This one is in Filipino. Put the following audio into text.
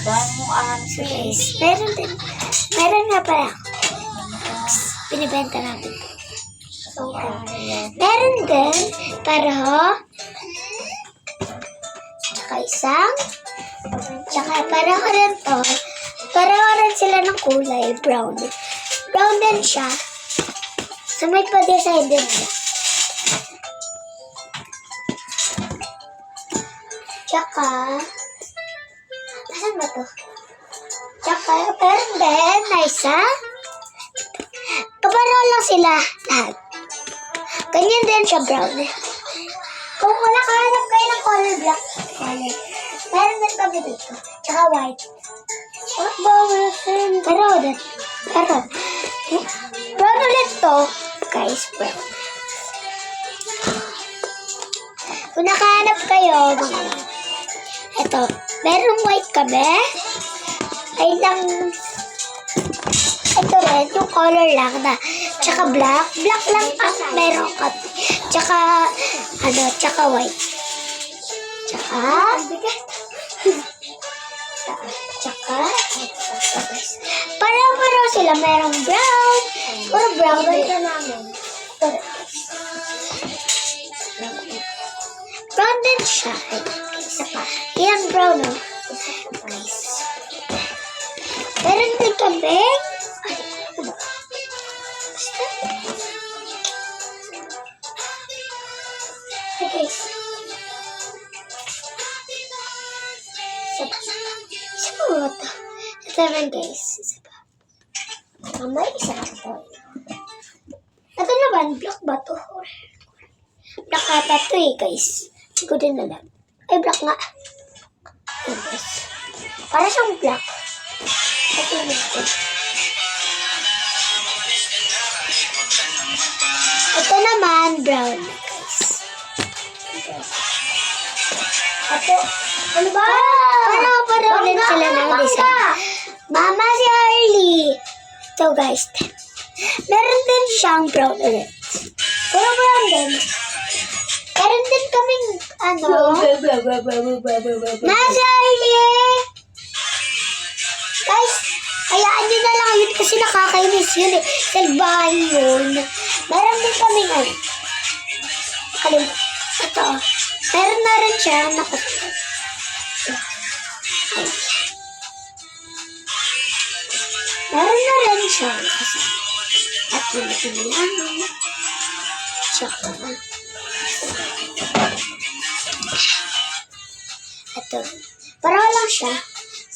Dahil mo So guys, meron nga pala ako. Binibenta natin. So, meron din pareho. Tsaka isang. Tsaka pareho rin to. Pareho rin sila ng kulay. Brown. Brown din siya. So may pa-design din siya. Tsaka, asan ba to? Tsaka, meron din na isa. Kapareho lang sila lahat. Ganyan din siya, brown. Kung wala kahanap kayo ng color black, meron din kami dito. Tsaka white. What ba wala pero din. Pero, brown ulit to. Guys, brown. Kung nakahanap kayo, ito, merong white kami. Ay lang, ito rin, yung color lang na, tsaka black. Black lang ang meron kami. Tsaka, tsaka white. Tsaka, parang sila, merong brown. Puro brown. Brown din siya. Yan, brown, oh. Guys. Meron din kami. Guys. Isa pa ba ito? Ito naman, guys. Isa pa. May isa pa ito. Ito naman, black ba ito? Black ata ito eh, guys. Hindi ko din alam. Ay, black nga. Ayan, guys. Para siyang black. Ito yung black. Ito naman, brown, guys. Ito, ano ba? Parang din sila ng design. Mama si Harley. So, guys. Meron din siyang brown ulit. Pero brown din. Meron din kaming, Nasa Harley! Guys, hayaan nyo na lang yun kasi nakakainis yun eh. Salbahan yun. Meron din kaming, ito. Meron na rin siya. Meron na rin siya. At yun lang. Tsaka.